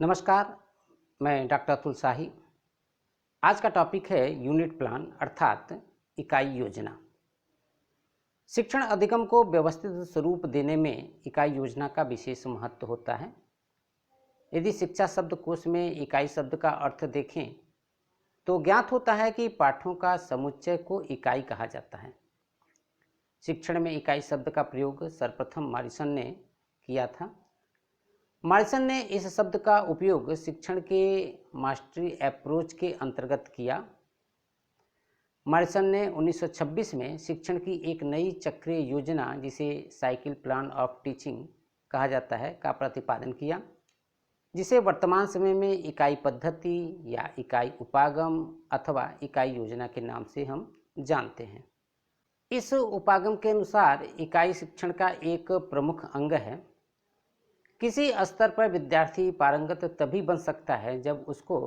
नमस्कार, मैं डॉक्टर अतुल शाही। आज का टॉपिक है यूनिट प्लान अर्थात इकाई योजना। शिक्षण अधिगम को व्यवस्थित स्वरूप देने में इकाई योजना का विशेष महत्व होता है। यदि शिक्षा शब्दकोश में इकाई शब्द का अर्थ देखें तो ज्ञात होता है कि पाठों का समुच्चय को इकाई कहा जाता है। शिक्षण में इकाई शब्द का प्रयोग सर्वप्रथम मॉरिसन ने किया था। मॉरिसन ने इस शब्द का उपयोग शिक्षण के मास्टरी अप्रोच के अंतर्गत किया। मॉरिसन ने 1926 में शिक्षण की एक नई चक्रीय योजना, जिसे साइकिल प्लान ऑफ टीचिंग कहा जाता है, का प्रतिपादन किया, जिसे वर्तमान समय में इकाई पद्धति या इकाई उपागम अथवा इकाई योजना के नाम से हम जानते हैं। इस उपागम के अनुसार इकाई शिक्षण का एक प्रमुख अंग है। किसी स्तर पर विद्यार्थी पारंगत तभी बन सकता है जब उसको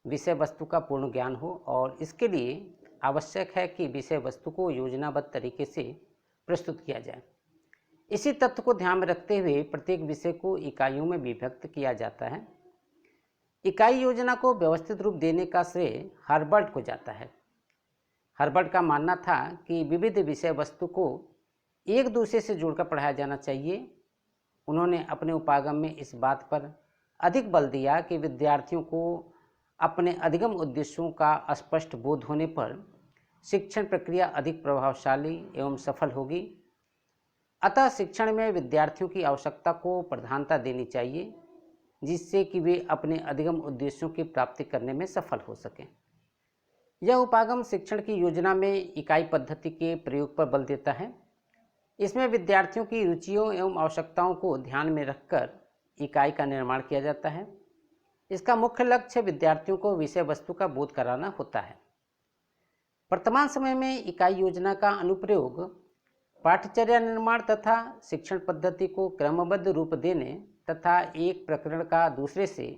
विषय वस्तु का पूर्ण ज्ञान हो, और इसके लिए आवश्यक है कि विषय वस्तु को योजनाबद्ध तरीके से प्रस्तुत किया जाए। इसी तथ्य को ध्यान में रखते हुए प्रत्येक विषय को इकाइयों में विभक्त किया जाता है। इकाई योजना को व्यवस्थित रूप देने का श्रेय हर्बर्ट को जाता है। हर्बर्ट का मानना था कि विविध विषय वस्तु को एक दूसरे से जोड़कर पढ़ाया जाना चाहिए। उन्होंने अपने उपागम में इस बात पर अधिक बल दिया कि विद्यार्थियों को अपने अधिगम उद्देश्यों का स्पष्ट बोध होने पर शिक्षण प्रक्रिया अधिक प्रभावशाली एवं सफल होगी। अतः शिक्षण में विद्यार्थियों की आवश्यकता को प्रधानता देनी चाहिए, जिससे कि वे अपने अधिगम उद्देश्यों की प्राप्ति करने में सफल हो सकें। यह उपागम शिक्षण की योजना में इकाई पद्धति के प्रयोग पर बल देता है। इसमें विद्यार्थियों की रुचियों एवं आवश्यकताओं को ध्यान में रखकर इकाई का निर्माण किया जाता है। इसका मुख्य लक्ष्य विद्यार्थियों को विषय वस्तु का बोध कराना होता है। वर्तमान समय में इकाई योजना का अनुप्रयोग पाठ्यचर्या निर्माण तथा शिक्षण पद्धति को क्रमबद्ध रूप देने तथा एक प्रकरण का दूसरे से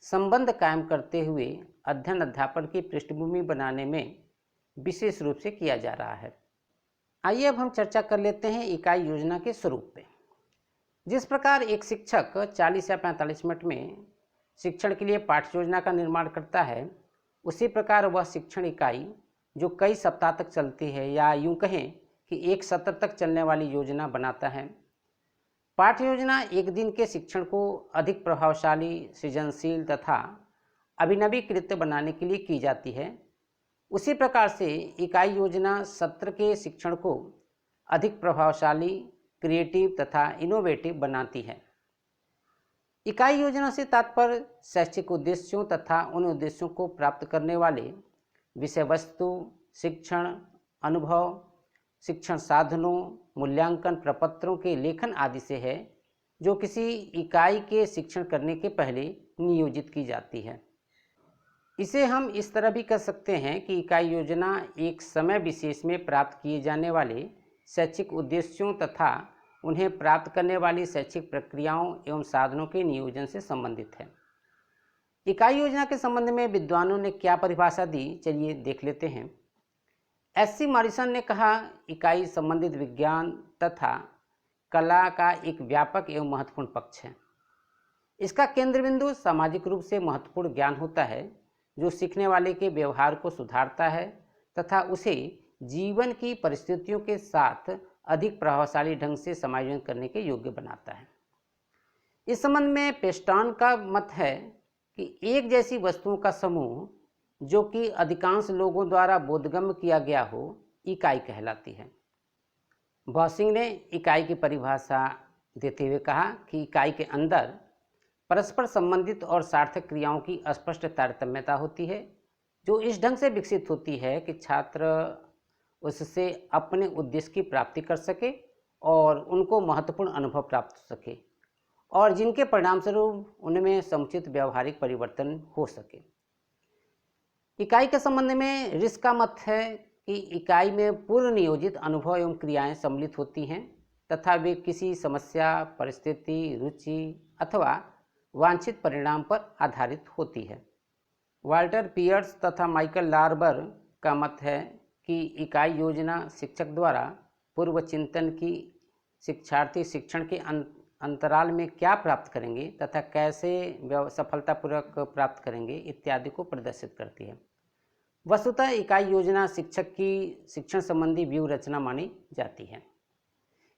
संबंध कायम करते हुए अध्ययन अध्यापन की पृष्ठभूमि बनाने में विशेष रूप से किया जा रहा है। आइए अब हम चर्चा कर लेते हैं इकाई योजना के स्वरूप पे। जिस प्रकार एक शिक्षक 40 या 45 मिनट में शिक्षण के लिए पाठ्य योजना का निर्माण करता है, उसी प्रकार वह शिक्षण इकाई जो कई सप्ताह तक चलती है, या यूं कहें कि एक सत्र तक चलने वाली योजना बनाता है। पाठ्य योजना एक दिन के शिक्षण को अधिक प्रभावशाली, सृजनशील तथा अभिनवीकृत बनाने के लिए की जाती है। उसी प्रकार से इकाई योजना सत्र के शिक्षण को अधिक प्रभावशाली, क्रिएटिव तथा इनोवेटिव बनाती है। इकाई योजना से तात्पर्य शैक्षिक उद्देश्यों तथा उन उद्देश्यों को प्राप्त करने वाले विषय वस्तु, शिक्षण अनुभव, शिक्षण साधनों, मूल्यांकन प्रपत्रों के लेखन आदि से है, जो किसी इकाई के शिक्षण करने के पहले नियोजित की जाती है। इसे हम इस तरह भी कह सकते हैं कि इकाई योजना एक समय विशेष में प्राप्त किए जाने वाले शैक्षिक उद्देश्यों तथा उन्हें प्राप्त करने वाली शैक्षिक प्रक्रियाओं एवं साधनों के नियोजन से संबंधित है। इकाई योजना के संबंध में विद्वानों ने क्या परिभाषा दी, चलिए देख लेते हैं। एस.सी. मॉरिसन ने कहा, इकाई संबंधित विज्ञान तथा कला का एक व्यापक एवं महत्वपूर्ण पक्ष है। इसका केंद्र बिंदु सामाजिक रूप से महत्वपूर्ण ज्ञान होता है, जो सीखने वाले के व्यवहार को सुधारता है तथा उसे जीवन की परिस्थितियों के साथ अधिक प्रभावशाली ढंग से समायोजन करने के योग्य बनाता है। इस संबंध में पेस्टॉन का मत है कि एक जैसी वस्तुओं का समूह जो कि अधिकांश लोगों द्वारा बोधगम्य किया गया हो, इकाई कहलाती है। बॉसिंग ने इकाई की परिभाषा देते हुए कहा कि इकाई के अंदर परस्पर संबंधित और सार्थक क्रियाओं की स्पष्ट तारतम्यता होती है, जो इस ढंग से विकसित होती है कि छात्र उससे अपने उद्देश्य की प्राप्ति कर सके और उनको महत्वपूर्ण अनुभव प्राप्त हो सके, और जिनके परिणामस्वरूप उनमें समुचित व्यवहारिक परिवर्तन हो सके। इकाई के संबंध में रिस का मत है कि इकाई में पूर्व नियोजित अनुभव एवं क्रियाएं सम्मिलित होती हैं तथा वे किसी समस्या, परिस्थिति, रुचि अथवा वांछित परिणाम पर आधारित होती है। वाल्टर पियर्स तथा माइकल लार्बर का मत है कि इकाई योजना शिक्षक द्वारा पूर्व चिंतन की शिक्षार्थी शिक्षण के अंतराल में क्या प्राप्त करेंगे तथा कैसे सफलतापूर्वक प्राप्त करेंगे इत्यादि को प्रदर्शित करती है। वस्तुतः इकाई योजना शिक्षक की शिक्षण संबंधी व्यूह रचना मानी जाती है।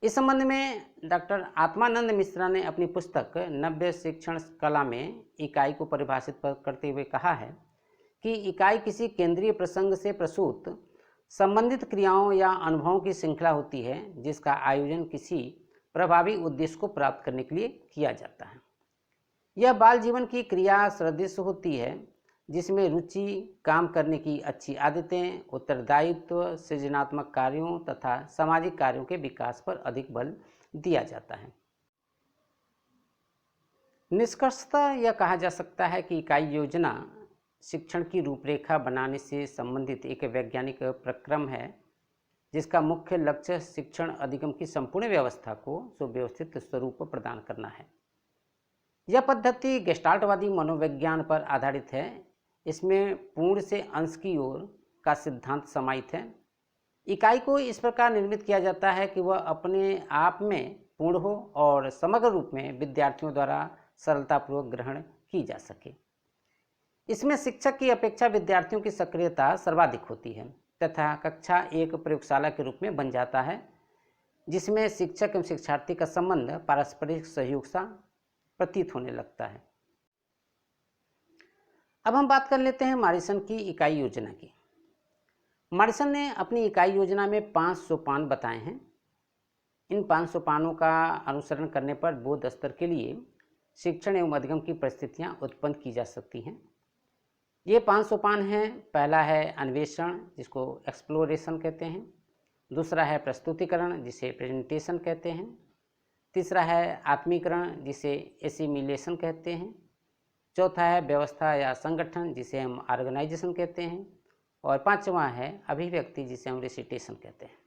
इस संबंध में डॉक्टर आत्मानंद मिश्रा ने अपनी पुस्तक नव्य शिक्षण कला में इकाई को परिभाषित करते हुए कहा है कि इकाई किसी केंद्रीय प्रसंग से प्रसूत संबंधित क्रियाओं या अनुभवों की श्रृंखला होती है जिसका आयोजन किसी प्रभावी उद्देश्य को प्राप्त करने के लिए किया जाता है। यह बाल जीवन की क्रिया सदृश होती है जिसमें रुचि, काम करने की अच्छी आदतें, उत्तरदायित्व, सृजनात्मक कार्यों तथा सामाजिक कार्यों के विकास पर अधिक बल दिया जाता है। निष्कर्षतः यह कहा जा सकता है कि इकाई योजना शिक्षण की रूपरेखा बनाने से संबंधित एक वैज्ञानिक प्रक्रम है जिसका मुख्य लक्ष्य शिक्षण अधिगम की संपूर्ण व्यवस्था को सुव्यवस्थित स्वरूप प्रदान करना है। यह पद्धति गेस्टाल्टवादी मनोविज्ञान पर आधारित है। इसमें पूर्ण से अंश की ओर का सिद्धांत समाहित है। इकाई को इस प्रकार निर्मित किया जाता है कि वह अपने आप में पूर्ण हो और समग्र रूप में विद्यार्थियों द्वारा सरलतापूर्वक ग्रहण की जा सके। इसमें शिक्षक की अपेक्षा विद्यार्थियों की सक्रियता सर्वाधिक होती है तथा कक्षा एक प्रयोगशाला के रूप में बन जाता है जिसमें शिक्षक एवं शिक्षार्थी का संबंध पारस्परिक सहयोग सा प्रतीत होने लगता है। अब हम बात कर लेते हैं मॉरिसन की इकाई योजना की। मॉरिसन ने अपनी इकाई योजना में 5 सोपान बताए हैं। इन 5 सोपानों का अनुसरण करने पर बोध स्तर के लिए शिक्षण एवं अधिगम की परिस्थितियां उत्पन्न की जा सकती हैं। ये 5 सोपान हैं। पहला है अन्वेषण, जिसको एक्सप्लोरेशन कहते हैं। दूसरा है प्रस्तुतिकरण, जिसे प्रेजेंटेशन कहते हैं। तीसरा है आत्मीकरण, जिसे एसिमिलेशन कहते हैं। चौथा है व्यवस्था या संगठन, जिसे हम ऑर्गेनाइजेशन कहते हैं। और 5वां है अभिव्यक्ति, जिसे हम रिसिटेशन कहते हैं।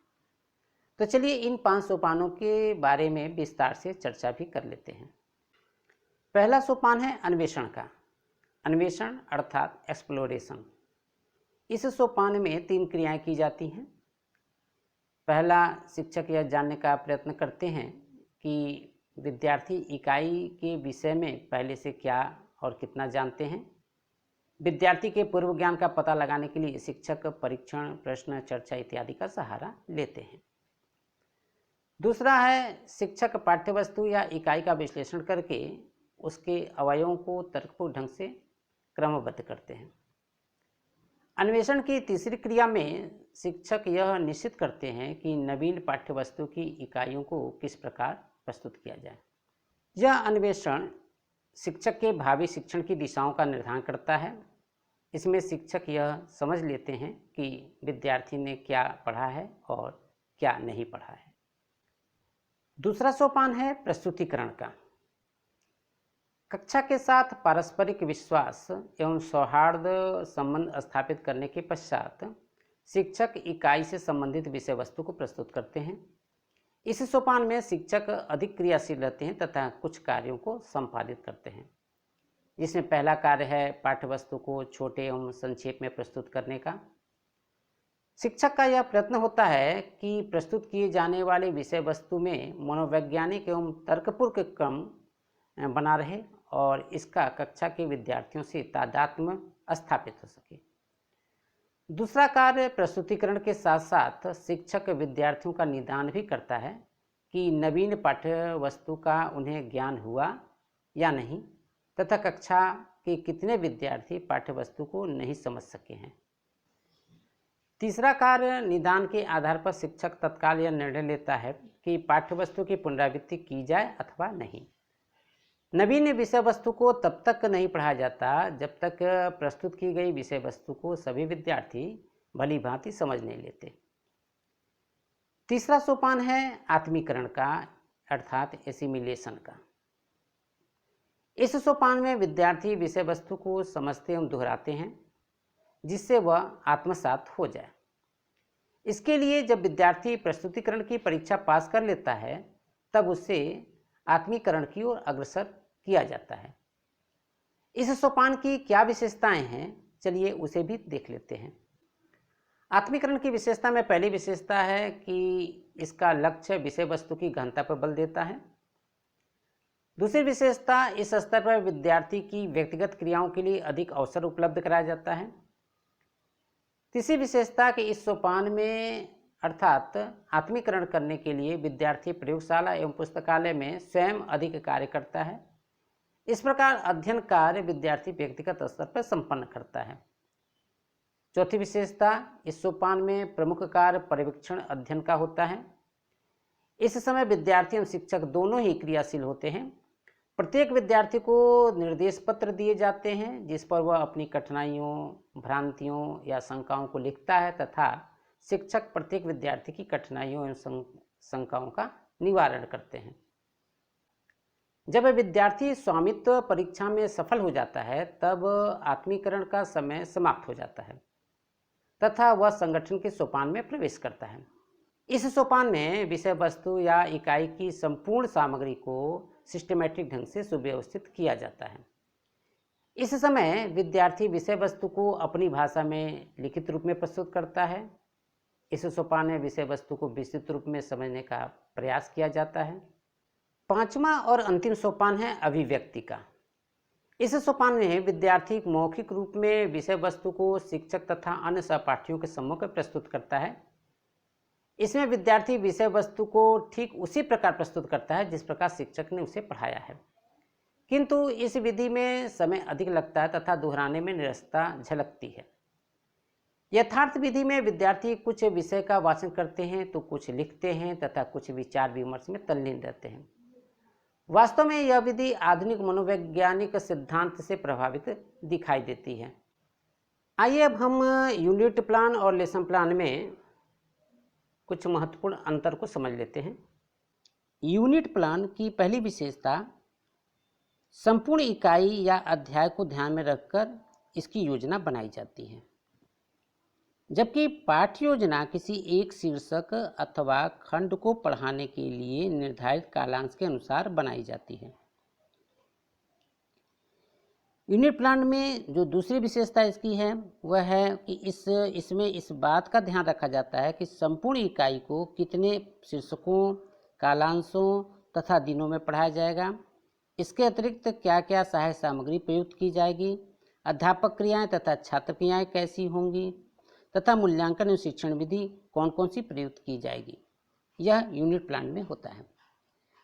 तो चलिए इन 5 सोपानों के बारे में विस्तार से चर्चा भी कर लेते हैं। पहला सोपान है अन्वेषण का। अन्वेषण अर्थात एक्सप्लोरेशन। इस सोपान में 3 क्रियाएं की जाती हैं। पहला, शिक्षक यह जानने का प्रयत्न करते हैं कि विद्यार्थी इकाई के विषय में पहले से क्या और कितना जानते हैं। विद्यार्थी के पूर्व ज्ञान का पता लगाने के लिए शिक्षक परीक्षण, प्रश्न, चर्चा इत्यादि का सहारा लेते हैं। दूसरा है शिक्षक पाठ्यवस्तु या इकाई का विश्लेषण करके उसके अवयवों को तर्कपूर्ण ढंग से क्रमबद्ध करते हैं। अन्वेषण की तीसरी क्रिया में शिक्षक यह निश्चित करते हैं कि नवीन पाठ्यवस्तु की इकाइयों को किस प्रकार प्रस्तुत किया जाए। यह अन्वेषण शिक्षक के भावी शिक्षण की दिशाओं का निर्धारण करता है। इसमें शिक्षक यह समझ लेते हैं कि विद्यार्थी ने क्या पढ़ा है और क्या नहीं पढ़ा है। दूसरा सोपान है प्रस्तुतिकरण का। कक्षा के साथ पारस्परिक विश्वास एवं सौहार्द संबंध स्थापित करने के पश्चात शिक्षक इकाई से संबंधित विषय वस्तु को प्रस्तुत करते हैं। इस सोपान में शिक्षक अधिक क्रियाशील रहते हैं तथा कुछ कार्यों को संपादित करते हैं, जिसमें पहला कार्य है पाठ्यवस्तु को छोटे एवं संक्षेप में प्रस्तुत करने का। शिक्षक का यह प्रयत्न होता है कि प्रस्तुत किए जाने वाले विषय वस्तु में मनोवैज्ञानिक एवं तर्कपूर्ण क्रम बना रहे और इसका कक्षा के विद्यार्थियों से तादात्म्य स्थापित हो सके। दूसरा कार्य प्रस्तुतिकरण के साथ साथ शिक्षक विद्यार्थियों का निदान भी करता है कि नवीन पाठ्य वस्तु का उन्हें ज्ञान हुआ या नहीं तथा कक्षा के कितने विद्यार्थी पाठ्य वस्तु को नहीं समझ सके हैं। तीसरा कार्य निदान के आधार पर शिक्षक तत्काल यह निर्णय लेता है कि पाठ्यवस्तु की पुनरावृत्ति की जाए अथवा नहीं। नवीन विषय वस्तु को तब तक नहीं पढ़ाया जाता जब तक प्रस्तुत की गई विषय वस्तु को सभी विद्यार्थी भली भांति समझ नहीं लेते। तीसरा सोपान है आत्मीकरण का अर्थात एसिमिलेशन का। इस सोपान में विद्यार्थी विषय वस्तु को समझते एवं दोहराते हैं जिससे वह आत्मसात हो जाए। इसके लिए जब विद्यार्थी प्रस्तुतिकरण की परीक्षा पास कर लेता है तब उसे आत्मीकरण की ओर अग्रसर किया जाता है। इस सोपान की क्या विशेषताएं हैं, चलिए उसे भी देख लेते हैं। आत्मीकरण की विशेषता में पहली विशेषता है कि इसका लक्ष्य विषय वस्तु की गहनता पर बल देता है। दूसरी विशेषता, इस स्तर पर विद्यार्थी की व्यक्तिगत क्रियाओं के लिए अधिक अवसर उपलब्ध कराया जाता है। तीसरी विशेषता कि इस सोपान में अर्थात आत्मीकरण करने के लिए विद्यार्थी प्रयोगशाला एवं पुस्तकालय में स्वयं अधिक कार्य करता है। इस प्रकार अध्ययन कार्य विद्यार्थी व्यक्तिगत स्तर पर संपन्न करता है। चौथी विशेषता, इस सोपान में प्रमुख कार्य पर्यवेक्षण अध्ययन का होता है। इस समय विद्यार्थी एवं शिक्षक दोनों ही क्रियाशील होते हैं। प्रत्येक विद्यार्थी को निर्देश पत्र दिए जाते हैं जिस पर वह अपनी कठिनाइयों, भ्रांतियों या शंकाओं को लिखता है तथा शिक्षक प्रत्येक विद्यार्थी की कठिनाइयों एवं शंकाओं का निवारण करते हैं। जब विद्यार्थी स्वामित्व परीक्षा में सफल हो जाता है तब आत्मीकरण का समय समाप्त हो जाता है तथा वह संगठन के सोपान में प्रवेश करता है। इस सोपान में विषय वस्तु या इकाई की संपूर्ण सामग्री को सिस्टमैटिक ढंग से सुव्यवस्थित किया जाता है। इस समय विद्यार्थी विषय वस्तु को अपनी भाषा में लिखित रूप में प्रस्तुत करता है। इस सोपान में विषय वस्तु को विस्तृत रूप में समझने का प्रयास किया जाता है। पांचवा और अंतिम सोपान है अभिव्यक्ति का। इस सोपान में विद्यार्थी मौखिक रूप में विषय वस्तु को शिक्षक तथा अन्य सहपाठियों के सम्मुख प्रस्तुत करता है। इसमें विद्यार्थी विषय वस्तु को ठीक उसी प्रकार प्रस्तुत करता है जिस प्रकार शिक्षक ने उसे पढ़ाया है, किंतु इस विधि में समय अधिक लगता है तथा दोहराने में निरसता झलकती है। यथार्थ विधि में विद्यार्थी कुछ विषय का वाचन करते हैं तो कुछ लिखते हैं तथा कुछ विचार विमर्श में तल्लीन रहते हैं। वास्तव में यह विधि आधुनिक मनोवैज्ञानिक सिद्धांत से प्रभावित दिखाई देती है। आइए अब हम यूनिट प्लान और लेसन प्लान में कुछ महत्वपूर्ण अंतर को समझ लेते हैं। यूनिट प्लान की पहली विशेषता, संपूर्ण इकाई या अध्याय को ध्यान में रखकर इसकी योजना बनाई जाती है, जबकि पाठ्य योजना किसी एक शीर्षक अथवा खंड को पढ़ाने के लिए निर्धारित कालांश के अनुसार बनाई जाती है। यूनिट प्लान में जो दूसरी विशेषता इसकी है वह है कि इसमें इस बात का ध्यान रखा जाता है कि संपूर्ण इकाई को कितने शीर्षकों, कालांशों तथा दिनों में पढ़ाया जाएगा, इसके अतिरिक्त क्या क्या सहायक सामग्री प्रयुक्त की जाएगी, अध्यापक क्रियाएं तथा छात्र क्रियाएं कैसी होंगी तथा मूल्यांकन एवं शिक्षण विधि कौन कौन सी प्रयुक्त की जाएगी। यह यूनिट प्लान में होता है।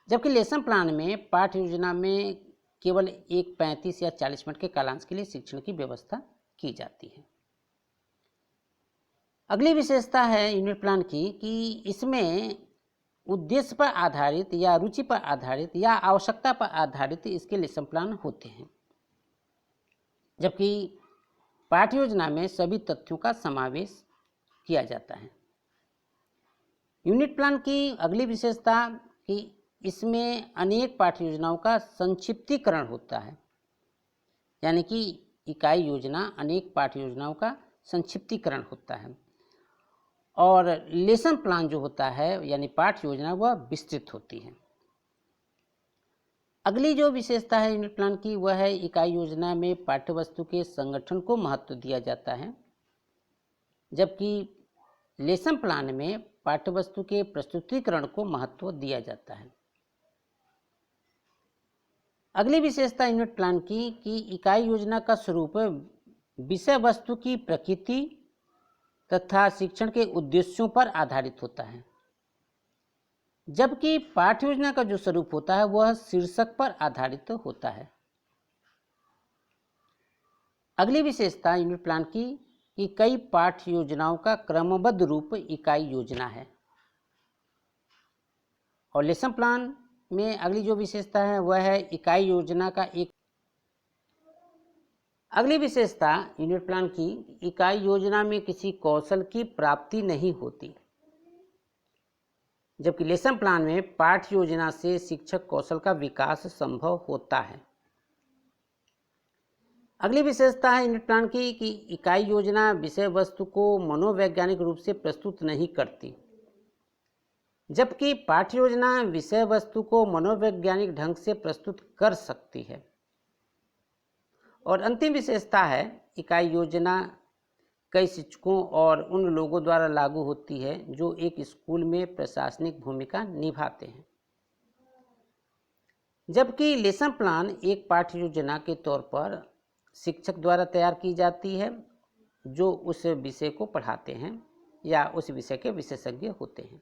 जबकि लेसन प्लान में पाठ्य योजना में केवल एक 35 या 40 मिनट के कालांश के लिए शिक्षण की व्यवस्था की जाती है। अगली विशेषता है यूनिट प्लान की कि इसमें उद्देश्य पर आधारित या रुचि पर आधारित या आवश्यकता पर आधारित इसके लेसन प्लान होते हैं, जबकि पाठ्य योजना में सभी तथ्यों का समावेश किया जाता है। यूनिट प्लान की अगली विशेषता कि इसमें अनेक पाठ्य योजनाओं का संक्षिप्तीकरण होता है, यानी कि इकाई योजना अनेक पाठ्य योजनाओं का संक्षिप्तीकरण होता है, और लेसन प्लान जो होता है यानी पाठ्य योजना वह विस्तृत होती है। अगली जो विशेषता है यूनिट प्लान की वह है इकाई योजना में पाठ्य वस्तु के संगठन को महत्व दिया जाता है, जबकि लेसन प्लान में पाठ्य वस्तु के प्रस्तुतिकरण को महत्व दिया जाता है। अगली विशेषता यूनिट प्लान की कि इकाई योजना का स्वरूप विषय वस्तु की प्रकृति तथा शिक्षण के उद्देश्यों पर आधारित होता है, जबकि पाठ्य योजना का जो स्वरूप होता है वह शीर्षक पर आधारित होता है। अगली विशेषता यूनिट प्लान की कि कई पाठ्य योजनाओं का क्रमबद्ध रूप इकाई योजना है, और लेसन प्लान में अगली जो विशेषता है वह है इकाई योजना का एक। अगली विशेषता यूनिट प्लान की इकाई योजना में किसी कौशल की प्राप्ति नहीं होती, जबकि लेसन प्लान में पाठ्य योजना से शिक्षक कौशल का विकास संभव होता है। अगली विशेषता है यूनिट प्लान की कि इकाई योजना विषय वस्तु को मनोवैज्ञानिक रूप से प्रस्तुत नहीं करती, जबकि पाठ्य योजना विषय वस्तु को मनोवैज्ञानिक ढंग से प्रस्तुत कर सकती है। और अंतिम विशेषता है इकाई योजना कई शिक्षकों और उन लोगों द्वारा लागू होती है जो एक स्कूल में प्रशासनिक भूमिका निभाते हैं। जबकि लेसन प्लान एक पाठ्य योजना के तौर पर शिक्षक द्वारा तैयार की जाती है जो उस विषय को पढ़ाते हैं या उस विषय के विशेषज्ञ होते हैं।